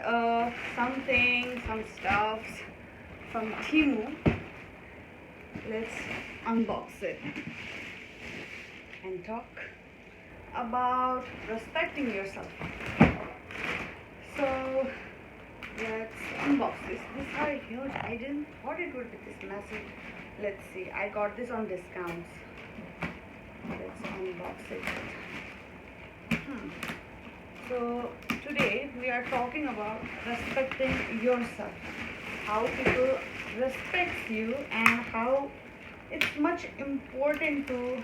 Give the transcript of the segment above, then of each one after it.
ordered some stuffs from Temu. Let's unbox it and talk about respecting yourself. So let's unbox this. These are huge. I didn't thought it would be this massive. Let's see. I got this on discounts. Let's unbox it. So today we are talking about respecting yourself. How people respect you and how it's much important to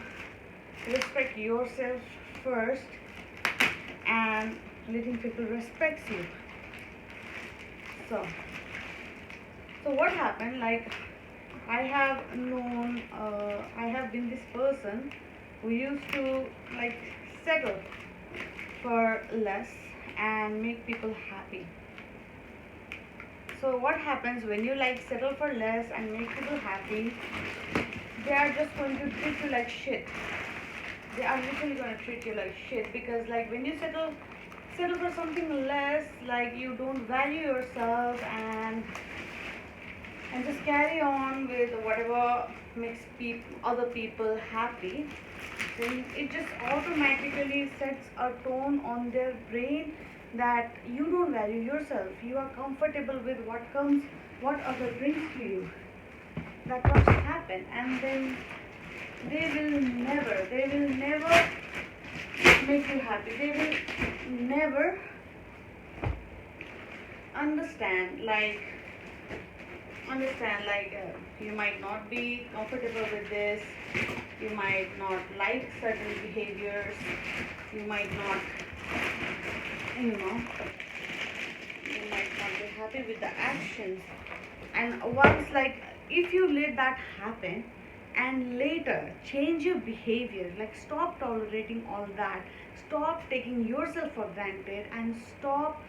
respect yourself first and letting people respect you. So what happened, like I have been this person who used to like settle for less and make people happy. So what happens when you like settle for less and make people happy? They are just going to treat you like shit. They are literally going to treat you like shit, because like when you settle for something less, like you don't value yourself and just carry on with whatever makes other people happy, then it just automatically sets a tone on their brain that you don't value yourself. You are comfortable with what other brings to you. That's what happen, and then they will never make you happy. They will never understand you might not be comfortable with this, you might not like certain behaviors, you might not you might not be happy with the actions. And once, like, if you let that happen and later change your behavior, like stop tolerating all that, stop taking yourself for granted, and stop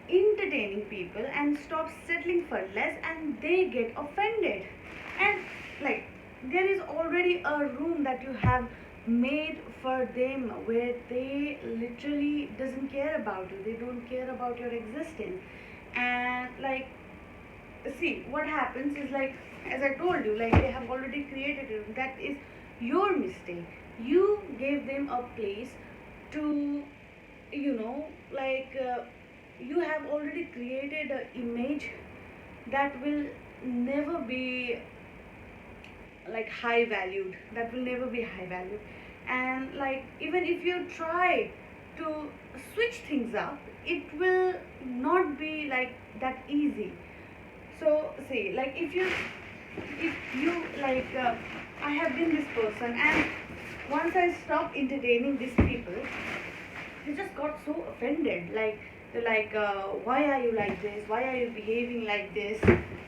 entertaining people and stop settling for less, and they get offended, and like there is already a room that you have made for them where they literally doesn't care about you, they don't care about your existence. And like, see, what happens is, like, as I told you, like they have already created it. That is your mistake. You gave them a place to, you have already created an image that will never be like high valued, and like even if you try to switch things up, it will not be like that easy. So see, like if you I have been this person, and once I stopped entertaining these people, they just got so offended. Like they're like, why are you like this? Why are you behaving like this?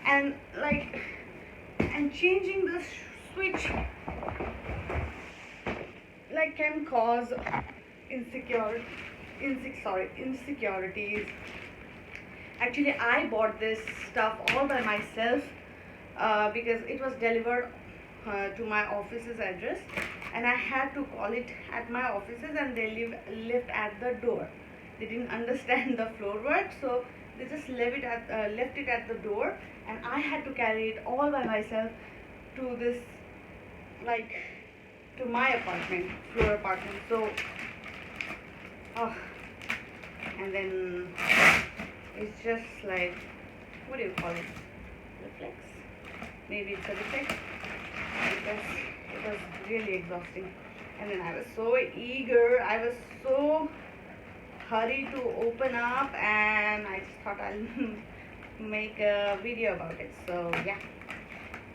And like, and changing the switch like can cause insecurities. Actually, I bought this stuff all by myself because it was delivered to my office's address, and I had to call it at my offices, and they left at the door. They didn't understand the floor work, so they just left it at the door, and I had to carry it all by myself to this, like, to my floor apartment. So, and then it's just like, what do you call it? Reflex? Maybe it's a reflex. Because it was really exhausting. And then I was so eager, I was so hurried to open up, and I just thought I'll make a video about it. So yeah.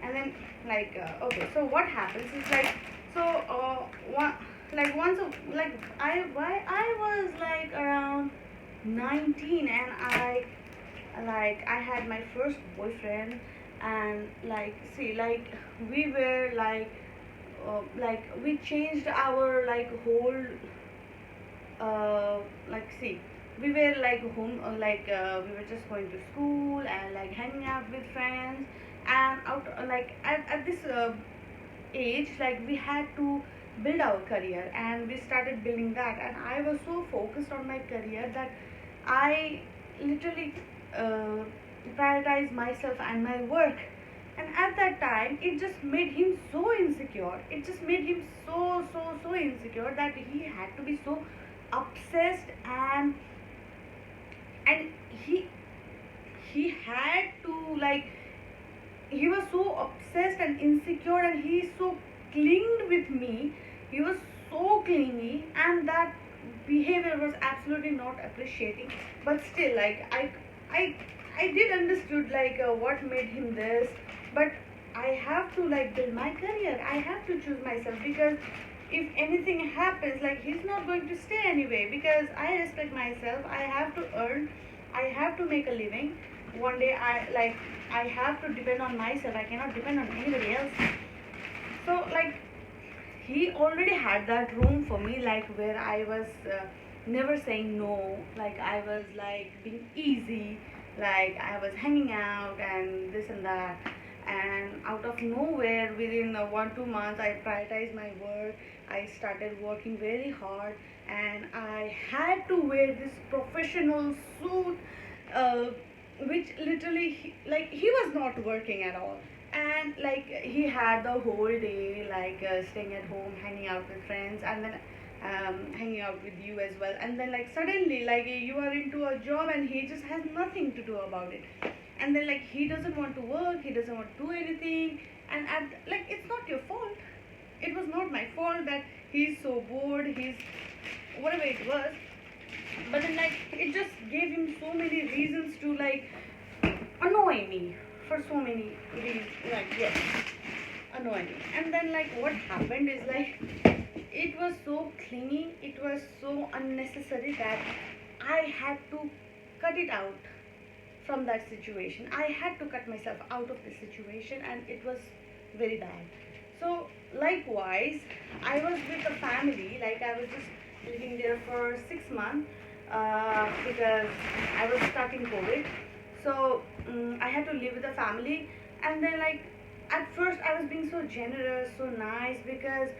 And then like, okay, so what happens is like, so I was like around 19, and I had my first boyfriend, and like, see, like we were like we changed our like whole like, see, we were like home, we were just going to school and like hanging out with friends, and out like at this age, like we had to build our career, and we started building that, and I was so focused on my career that I literally uh, prioritize myself and my work. And at that time it just made him so insecure, it just made him so insecure that he had to be so obsessed, and he had to like, he was so obsessed and insecure, and he so clinged with me, he was so clingy, and that behavior was absolutely not appreciating. But still, like, i I did understood like what made him this. But I have to like build my career, I have to choose myself, because if anything happens, like, he's not going to stay anyway, because I respect myself, I have to earn, I have to make a living. One day I have to depend on myself, I cannot depend on anybody else. So like, he already had that room for me, like, where I was never saying no, like I was like being easy, like I was hanging out and this and that. And out of nowhere, within 1 2 months, I prioritized my work, I started working very hard, and I had to wear this professional suit, uh, which literally like, he was not working at all. And like, he had the whole day like staying at home, hanging out with friends, and then hanging out with you as well. And then like, suddenly, like, you are into a job and he just has nothing to do about it. And then like, he doesn't want to work, he doesn't want to do anything. And like, it's not your fault, it was not my fault that he's so bored, he's whatever it was. But then like, it just gave him so many reasons to like annoy me, for so many reasons, like, yes, annoy me. And then like, what happened is like, it was so clingy, it was so unnecessary, that I had to cut it out from that situation, I had to cut myself out of the situation, and it was very bad. So likewise, I was with a family, like I was just living there for 6 months, because I was stuck in COVID. So I had to live with a family. And then like, at first I was being so generous, so nice, because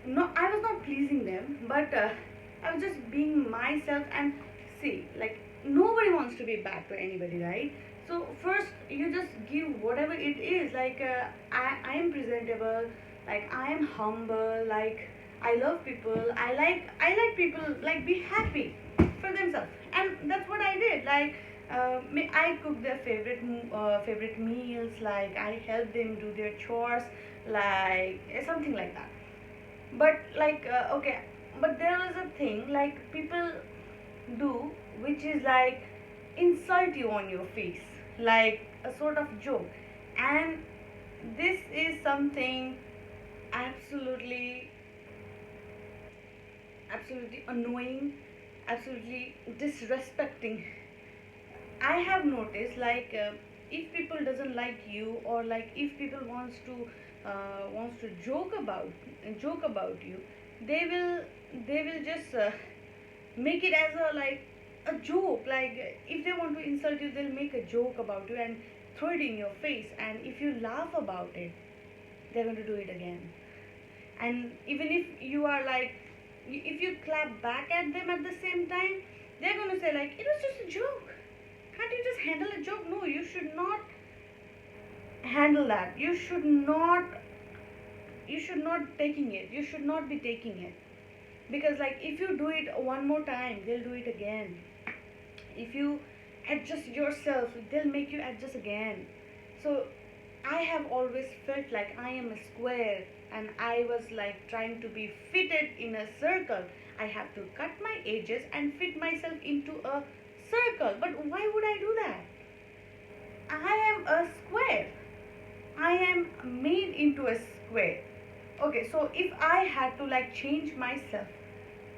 no, I was not pleasing them, but I was just being myself. And see, like, nobody wants to be bad to anybody, right? So first you just give whatever it is, like I am presentable, like I am humble, like I love people, I like people like be happy for themselves. And that's what I did, like I cook their favorite meals, like I help them do their chores, like something like that. But like okay, but there was a thing like people do, which is like insult you on your face, like a sort of joke. And this is something absolutely absolutely annoying, absolutely disrespecting. I have noticed like if people doesn't like you, or like if people wants to joke about you, they will they will just make it as a like a joke. Like if they want to insult you, they'll make a joke about you and throw it in your face. And if you laugh about it, they're going to do it again. And even if you are like, if you clap back at them at the same time, they're going to say like, it was just a joke, can't you just handle a joke? No, you should not handle that, you should not taking it, you should not be taking it. Because like, if you do it one more time, they'll do it again. If you adjust yourself, they'll make you adjust again. So I have always felt like I am a square, and I was like trying to be fitted in a circle. I have to cut my edges and fit myself into a circle. But why would I do that? I am a square, I am made into a square. Okay, so if I had to like change myself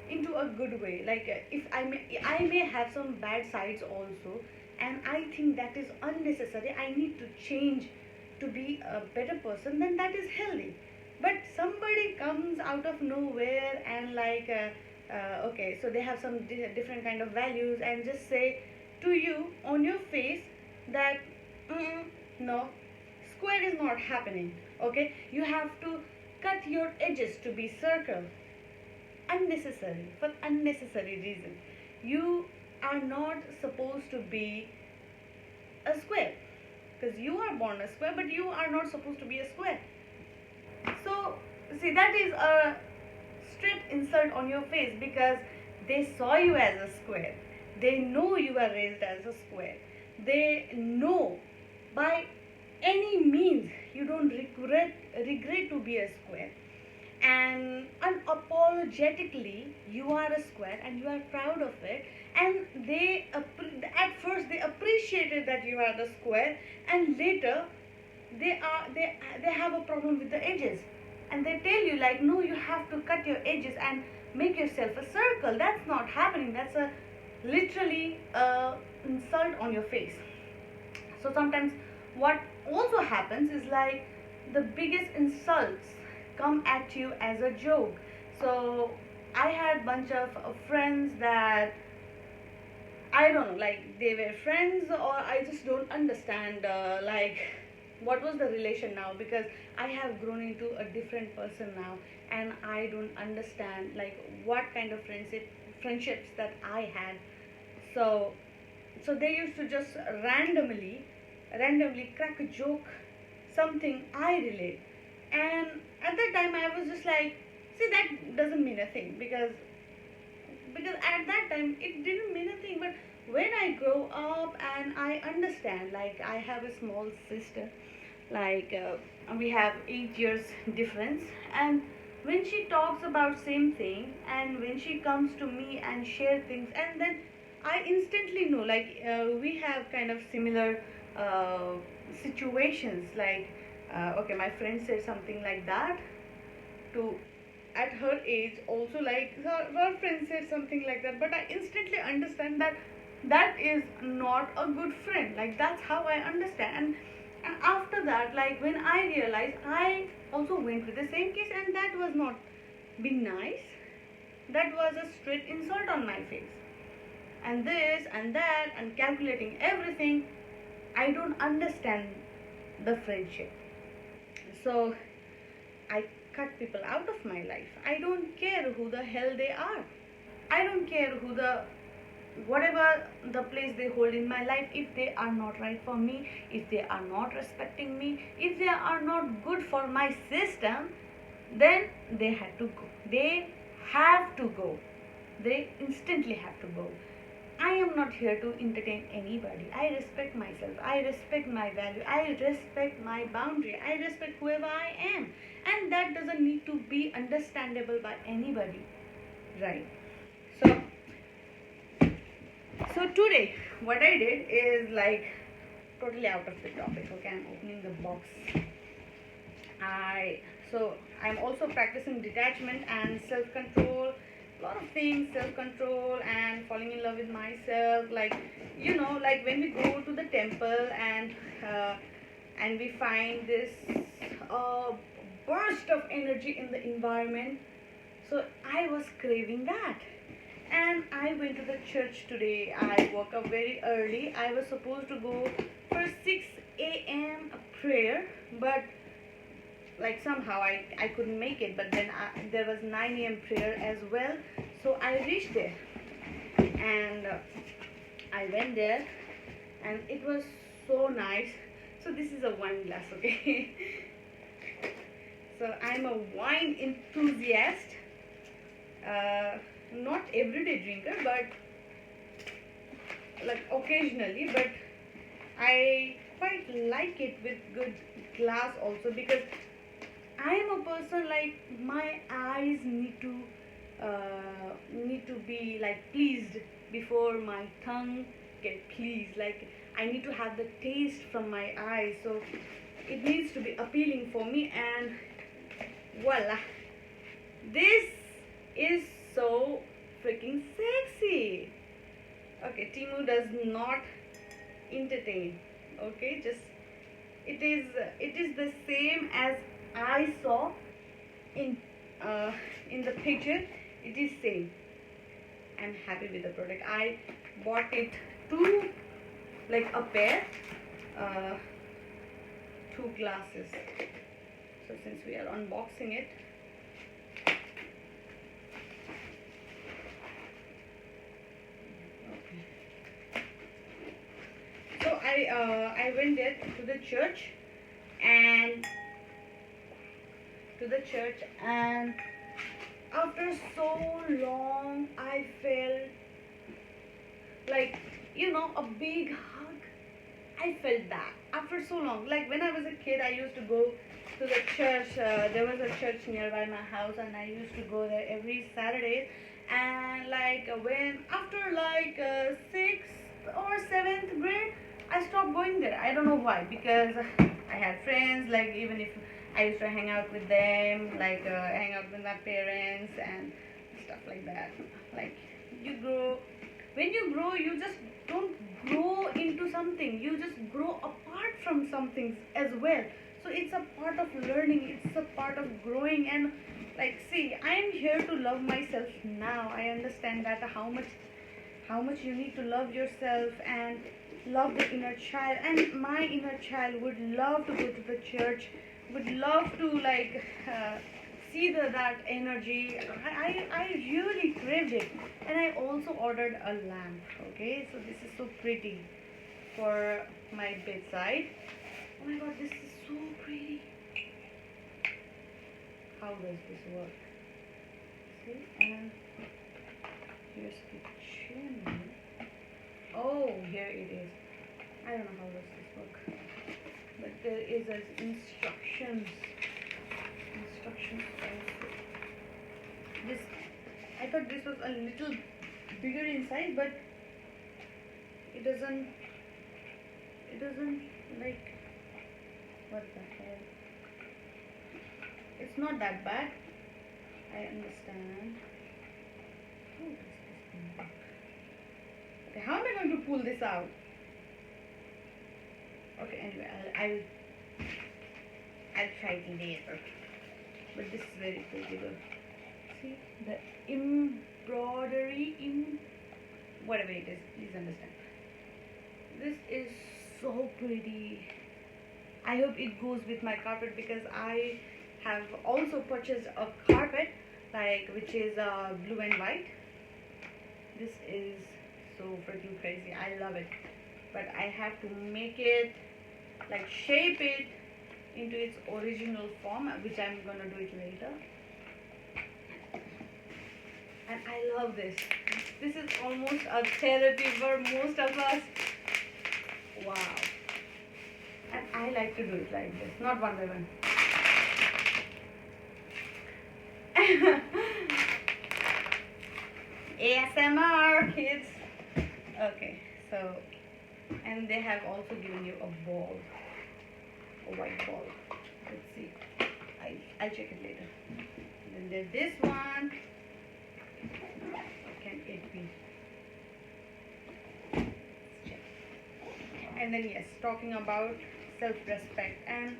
into a good way, like if I may have some bad sides also, and I think that is unnecessary, I need to change to be a better person, then that is healthy. But somebody comes out of nowhere and like okay, so they have some different kind of values, and just say to you on your face that no, square is not happening. Okay, you have to cut your edges to be circle. Unnecessary, for unnecessary reason. You are not supposed to be a square, because you are born a square, but you are not supposed to be a square. So, see, that is a straight insult on your face, because they saw you as a square. They know you were raised as a square. They know by any means you don't regret to be a square. And unapologetically you are a square and you are proud of it. And at first they appreciated that you are the square, and later they have a problem with the edges, and they tell you like, no, you have to cut your edges and make yourself a circle. That's not happening. That's a literally insult on your face. So sometimes what also happens is like the biggest insults come at you as a joke. So I had bunch of friends that, I don't know, like they were friends, or I just don't understand like what was the relation now, because I have grown into a different person now, and I don't understand like what kind of friendships that I had. So they used to just randomly crack a joke, something I relate. And at that time I was just like, see, that doesn't mean a thing, because at that time it didn't mean a thing. But when I grow up and I understand, like I have a small sister, like we have 8 years difference, and when she talks about same thing, and when she comes to me and share things, and then I instantly know, like we have kind of similar uh, situations, like okay, my friend said something like that to, at her age also, like her friend said something like that, but I instantly understand that that is not a good friend. Like that's how I understand. And after that, like when I realized, I also went with the same case, and that was not being nice. That was a straight insult on my face. And this and that and calculating everything, I don't understand the friendship. So I cut people out of my life. I don't care who the hell they are. I don't care who the, whatever the place they hold in my life. If they are not right for me, if they are not respecting me, if they are not good for my system, then they had to go. They have to go. They instantly have to go. I am not here to entertain anybody. I respect myself. I respect my value. I respect my boundary. I respect whoever I am. And that doesn't need to be understandable by anybody. Right. So today what I did is like totally out of the topic. Okay, I'm opening the box. I'm also practicing detachment and self-control, a lot of things, self-control and falling in love with myself. Like, like when we go to the temple and we find this uh, burst of energy in the environment. So I was craving that, and I went to the church today. I woke up very early. I was supposed to go for 6 a.m. prayer, but like somehow I couldn't make it. But then there was 9 a.m. prayer as well. So I reached there, and I went there, and it was so nice. So this is a wine glass, okay? So I'm a wine enthusiast. Not everyday drinker, but like occasionally. But I quite like it with good glass also, because I am a person like my eyes need to be like pleased before my tongue get pleased. Like I need to have the taste from my eyes, so it needs to be appealing for me. And voila, this is so freaking sexy. Okay, Temu does not entertain. Okay, just it is the same as I saw in in the picture. It is same. I'm happy with the product. I bought it two, like a pair, uh, two glasses. So since we are unboxing it, okay. I went there to the church, and after so long I felt like, a big hug. I felt that after so long. Like when I was a kid, I used to go to the church. There was a church nearby my house, and I used to go there every Saturday. And like when after like sixth or seventh grade, I stopped going there. I don't know why, because I had friends. Like even if I used to hang out with them, like hang out with my parents and stuff like that. Like you grow when you grow, you just don't grow into something, you just grow apart from something as well. So it's a part of learning, it's a part of growing. And like, see, I am here to love myself now. I understand that how much you need to love yourself and love the inner child. And my inner child would love to go to the church, would love to like see that energy. I really craved it. And I also ordered a lamp. Okay, so this is so pretty for my bedside. Oh my god, this is so pretty. How does this work? See, and here's the chimney. Oh, here it is. I don't know how does this work, but there is an instructions also. This, I thought this was a little bigger inside, but it doesn't like, what the hell. It's not that bad. I understand. How does this thing work? Okay, how am I going to pull this out? Okay, anyway, I'll try it later. But this is very pretty though. See the embroidery in whatever it is. Please understand. This is so pretty. I hope it goes with my carpet, because I have also purchased a carpet like which is blue and white. This is so freaking crazy. I love it, but I have to make it, like shape it into its original form, which I'm gonna do it later. And I love this. This is almost a therapy for most of us. Wow. And I like to do it like this, not one by one. ASMR, kids. Okay, so, and they have also given you a ball, a white ball. Let's see. I'll check it later. And then there's this one. What can it be? Let's check. And then yes, talking about self-respect. And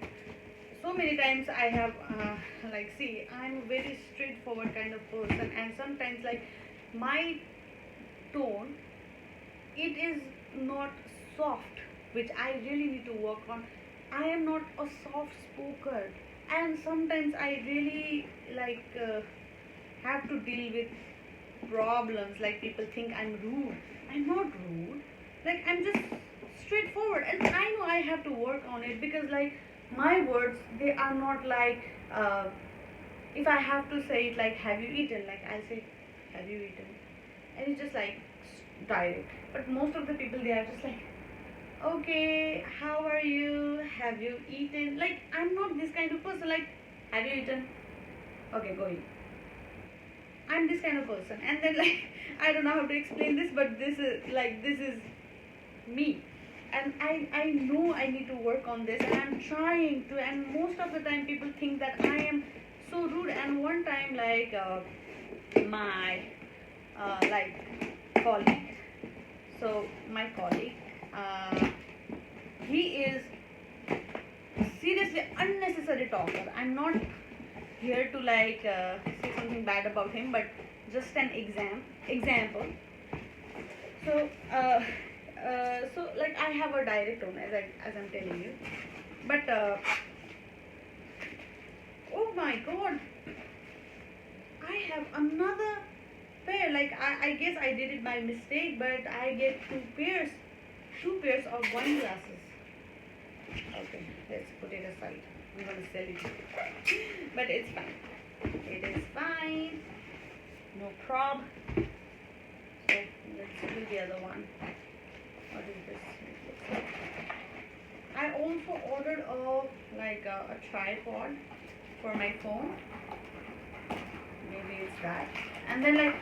so many times I have like, see, I'm a very straightforward kind of person, and sometimes like my tone, it is not soft, which I really need to work on. I am not a soft spoken, and sometimes I really like have to deal with problems. Like people think I'm rude. I'm not rude. Like I'm just straightforward, and I know I have to work on it, because like my words, they are not like if I have to say it like have you eaten, like I'll say have you eaten, and it's just like direct. But most of the people, they are just like, okay, how are you, have you eaten. Like I'm not this kind of person. Like, have you eaten, okay, go eat. I'm this kind of person. And then like I don't know how to explain this, but this is me. And I know I need to work on this, and I'm trying to. And most of the time people think that I am so rude. And one time like my like colleague, so my colleague, he is seriously unnecessary talker. I'm not here to like say something bad about him, but just an example. So so like I have a direct tone, as I'm telling you. But oh my god, I have another pair. Like I guess I did it by mistake, but I get two pairs. two pairs of wine glasses. Okay, let's put it aside. I'm gonna sell it. But it's fine. It is fine. No prob. So let's do the other one. What is this? I also ordered a tripod for my phone. Maybe it's that. And then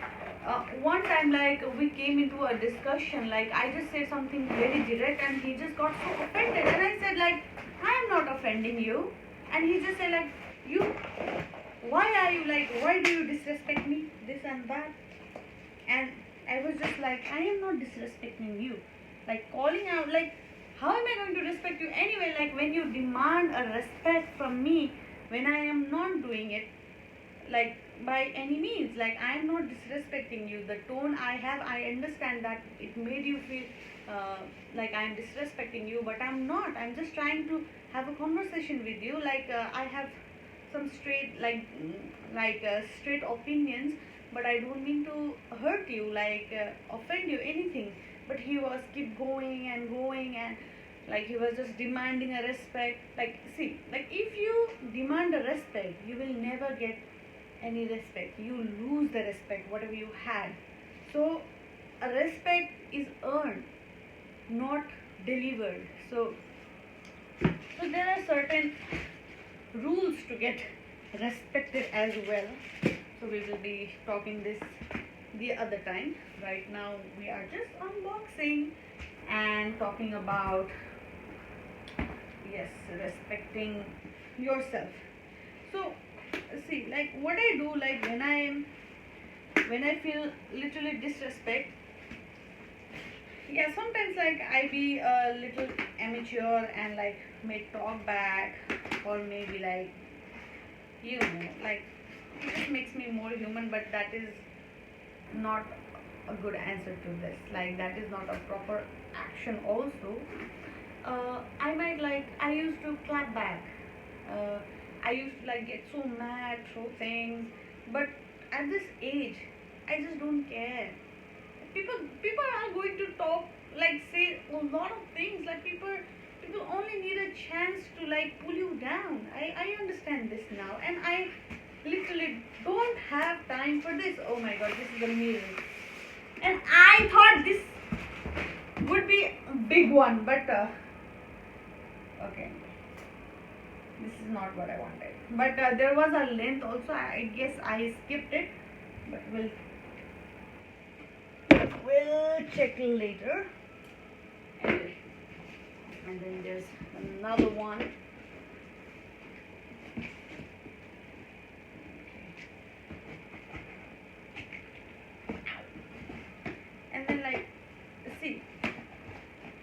one time we came into a discussion, I just said something very direct and he just got so offended, and I said I am not offending you, and he just said you, why do you disrespect me, this and that. And I was just I am not disrespecting you, calling out, how am I going to respect you anyway, when you demand a respect from me when I am not doing it by any means. I am not disrespecting you. The tone I have, I understand that it made you feel I am disrespecting you, but I'm not. I'm just trying to have a conversation with you. I have some straight opinions, but I don't mean to hurt you, offend you, anything. But he was keep going and going, and he was just demanding a respect. See, if you demand a respect, you will never get any respect. You lose the respect whatever you had. So a respect is earned, not delivered. So there are certain rules to get respected as well. So we will be talking this the other time. Right now we are just unboxing and talking about, yes, respecting yourself. So see, what I do, when I feel literally disrespect, yeah, sometimes I be a little amateur and may talk back, or maybe it just makes me more human, but that is not a good answer to this. That is not a proper action also. I might I used to clap back. I used to get so mad, throw things, but at this age, I just don't care. People are going to talk, say a lot of things. People only need a chance to pull you down. I understand this now, and I literally don't have time for this. Oh my God, this is a mirror, and I thought this would be a big one, but okay. This is not what I wanted. But there was a length also. I guess I skipped it. But we'll check later. And then there's another one. And then see,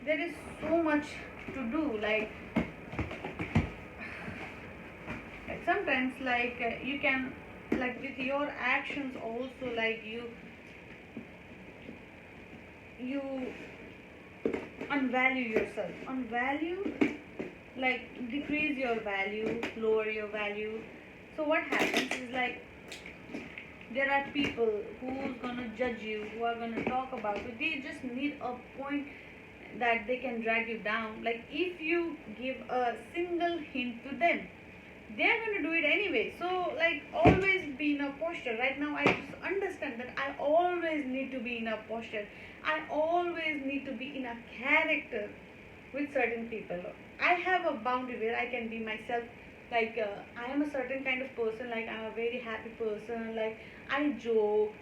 there is so much to do. Sometimes you can with your actions also, you unvalue yourself, decrease your value, lower your value. So what happens is there are people who's gonna judge you, who are gonna talk about you. They just need a point that they can drag you down. If you give a single hint to them, they're going to do it anyway. So always be in a posture. Right now I just understand that I always need to be in a posture. I always need to be in a character with certain people. I have a boundary where I can be myself. I am a certain kind of person. I'm a very happy person. I joke,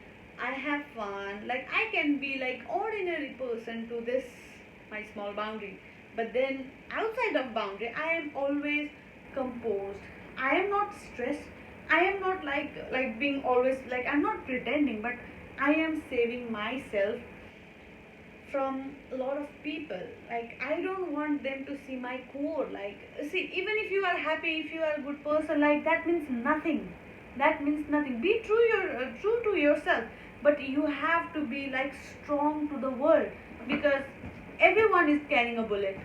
I have fun. I can be ordinary person to this my small boundary. But then outside of boundary, I am always composed. I am not stressed. I am not being always I'm not pretending, but I am saving myself from a lot of people. I don't want them to see my core. See, even if you are happy, if you are a good person, that means nothing. That means nothing. Be true to yourself, but you have to be strong to the world, because everyone is carrying a bullet.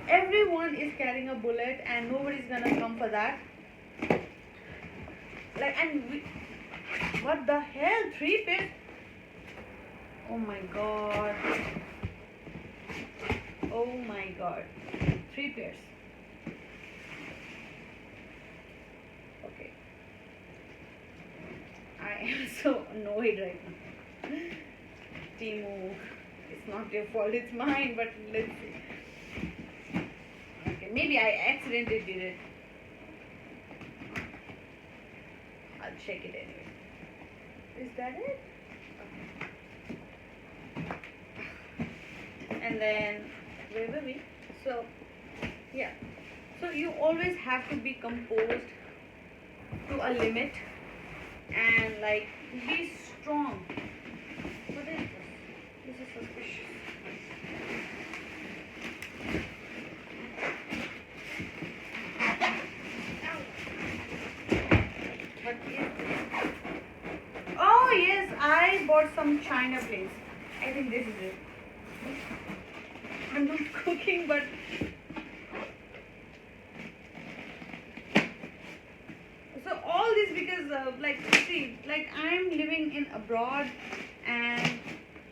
Everyone is carrying a bullet, and nobody's gonna come for that. What the hell? 3 pairs? Oh my God. Oh my god. 3 pairs. Okay. I am so annoyed right now. Temu, it's not your fault, it's mine, but let's see. Okay, maybe I accidentally did it. I'll check it anyway. Is that it? Okay. And then, where were we? So, yeah. So you always have to be composed to a limit and like be strong. What is this? This is suspicious. What is this? Oh yes, I bought some China plates. I think this is it. I'm not cooking, but so all this because like see, like I'm living in abroad and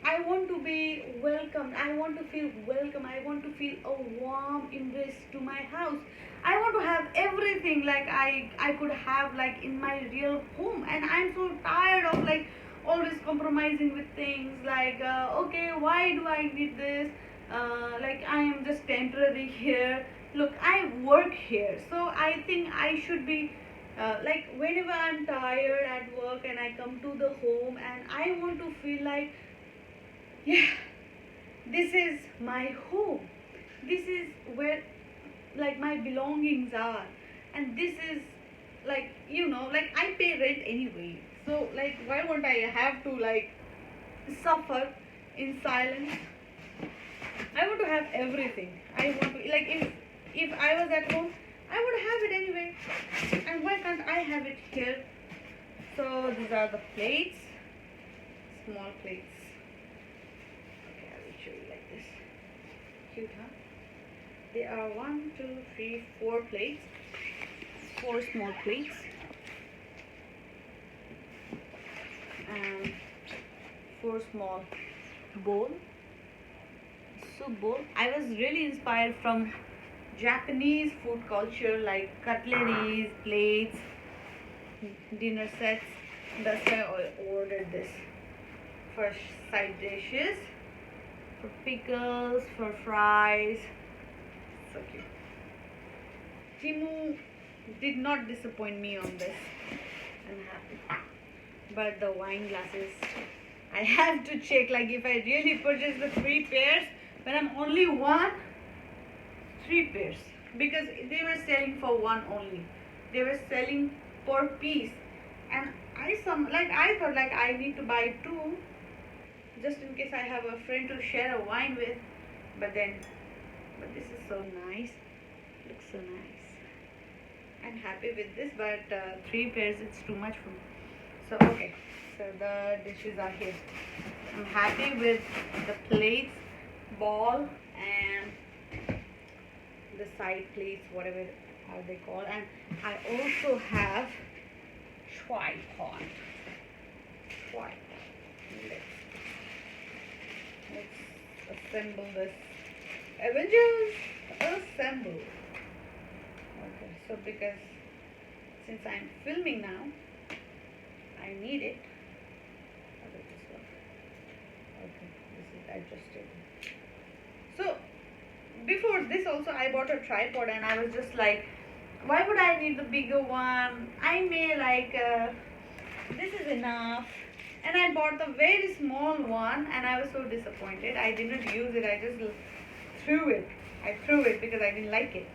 I want to be welcomed. I want to feel welcome. I want to feel a warm embrace to my house. I want to have everything like I could have like in my real home. And I'm so tired of like always compromising with things like okay, why do I need this? Like I am just temporary here. Look, I work here, so I think I should be like whenever I'm tired at work and I come to the home and I want to feel like yeah, this is my home, this is where like my belongings are, and this is like like I pay rent anyway, so like why won't I have to like suffer in silence? I want to have everything. I want to like if I was at home I would have it anyway, and why can't I have it here? So these are the plates, small plates. Okay, I will show you like this. Cute, huh? There are 1, 2, 3, 4 plates. 4 small plates. And 4 small bowl. Soup bowl. I was really inspired from Japanese food culture like cutleries, plates, dinner sets. That's why I ordered this. For side dishes, for pickles, for fries. So cute. Temu did not disappoint me on this. I'm happy. But the wine glasses, I have to check like if I really purchase the 3 pairs when I'm only one, 3 pairs, because they were selling for one only. They were selling per piece, and I thought like I need to buy 2 just in case I have a friend to share a wine with. But this is so nice. Looks so nice. I'm happy with this, but 3 pairs it's too much for me. So okay, so the dishes are here. I'm happy with the plates, ball, and the side plates, whatever are they called. And I also have tripod. Let's assemble this. Avengers assemble. Okay, so because since I'm filming now, I need it. How does this work? Okay, this is adjusted. So before this also I bought a tripod and I was just like, why would I need the bigger one? I may like this is enough. And I bought the very small one and I was so disappointed. I didn't use it. I just threw it. I threw it because I didn't like it.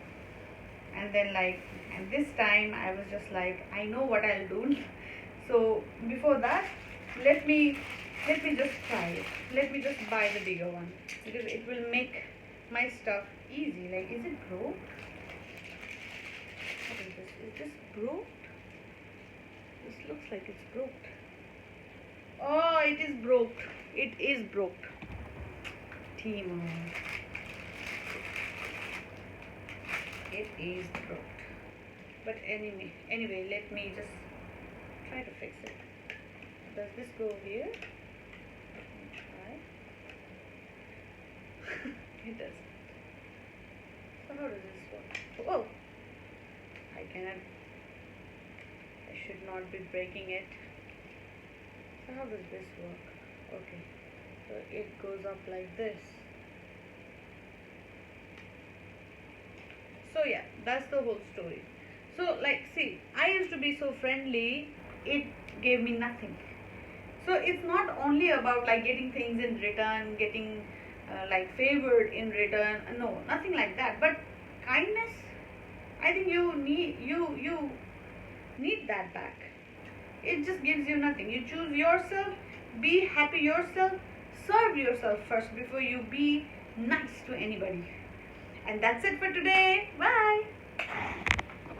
And then and this time I was just like, I know what I'll do. So before that, let me just try it. Let me just buy the bigger one because it will make my stuff easy. Like, is it broke? What is this? Is this broke? This looks like it's broke. Oh, it is broke. It is broke. Temu. It is broke. But anyway, let me just try to fix it. Does this go here? Let me try. It does. So how does this work? Oh, I cannot. I should not be breaking it. So how does this work? Okay, so it goes up like this. So yeah, that's the whole story. So like, see, I used to be so friendly. It gave me nothing. So it's not only about like getting things in return, getting like favored in return. No, nothing like that. But kindness, I think you need that back. It just gives you nothing. You choose yourself, be happy yourself, serve yourself first before you be nice to anybody. And that's it for today. Bye.